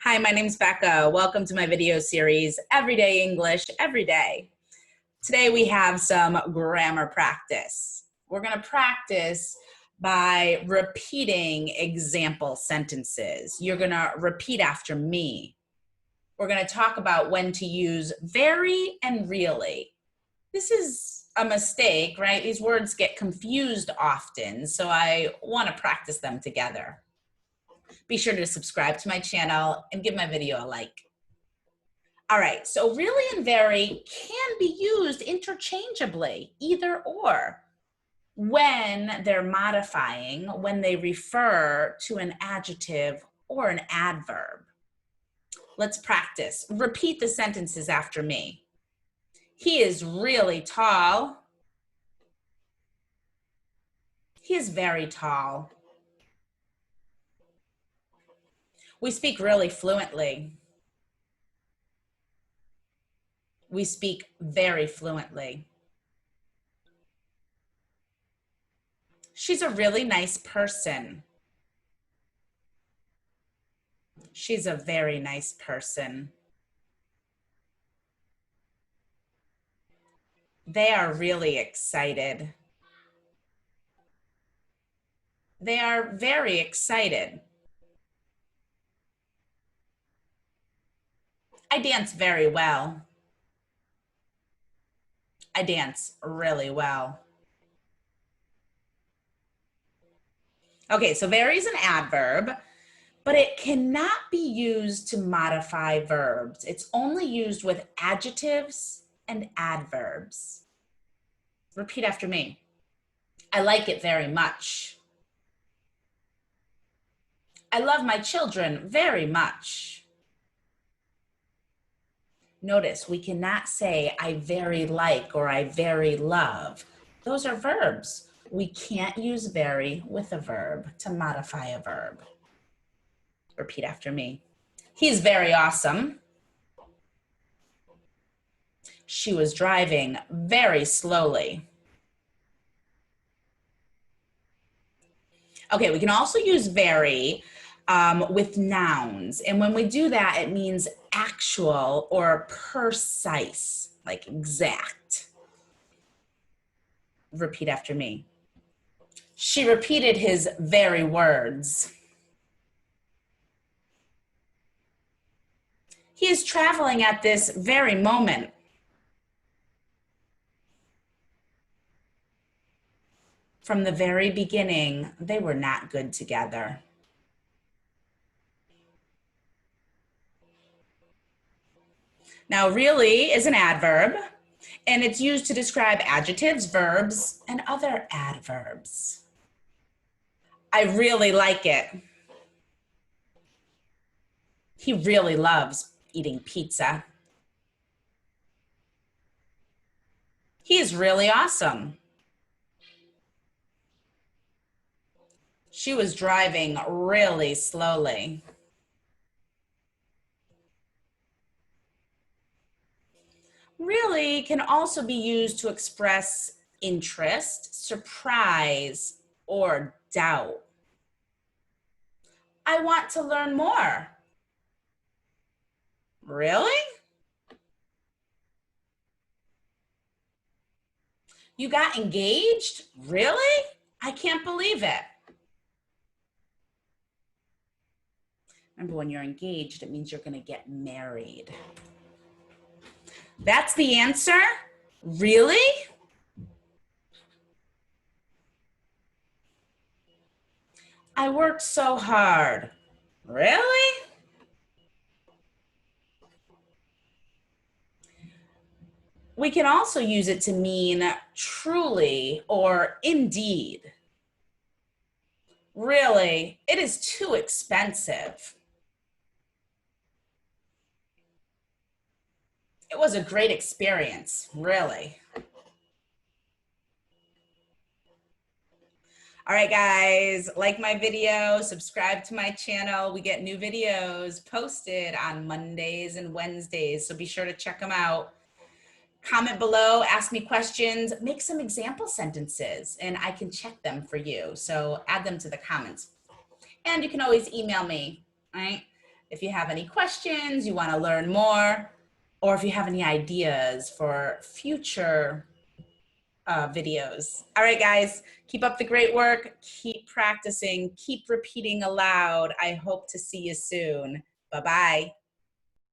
Hi, my name's Bekah. Welcome to my video series, Everyday English, Every Day. Today we have some grammar practice. We're going to practice by repeating example sentences. You're going to repeat after me. We're going to talk about when to use very and really. This is a mistake, right? These words get confused often, so I want to practice them together. Be sure to subscribe to my channel and give my video a like. All right, so really and very can be used interchangeably, either or, when they're modifying, when they refer to an adjective or an adverb. Let's practice. Repeat the sentences after me. He is really tall. He is very tall. We speak really fluently. We speak very fluently. She's a really nice person. She's a very nice person. They are really excited. They are very excited. I dance very well. I dance really well. Okay, so very is an adverb, but it cannot be used to modify verbs. It's only used with adjectives and adverbs. Repeat after me. I like it very much. I love my children very much. Notice we cannot say I very like or I very love. Those are verbs. We can't use very with a verb to modify a verb. Repeat after me. He's very awesome. She was driving very slowly. Okay, we can also use very with nouns. And when we do that, it means actual or precise, like exact. Repeat after me. She repeated his very words. He is traveling at this very moment. From the very beginning, they were not good together. Now, really is an adverb, and it's used to describe adjectives, verbs, and other adverbs. I really like it. He really loves eating pizza. He is really awesome. She was driving really slowly. Really can also be used to express interest, surprise, or doubt. I want to learn more. Really? You got engaged? Really? I can't believe it. Remember, when you're engaged, it means you're going to get married. That's the answer? Really? I worked so hard. Really? We can also use it to mean truly or indeed. Really, it is too expensive. It was a great experience, really. All right, guys, like my video, subscribe to my channel. We get new videos posted on Mondays and Wednesdays, so be sure to check them out. Comment below, ask me questions, make some example sentences, and I can check them for you. So add them to the comments. And you can always email me, all right? if you have any questions, you want to learn more, or if you have any ideas for future videos. All right, guys, keep up the great work. Keep practicing. Keep repeating aloud. I hope to see you soon. Bye-bye.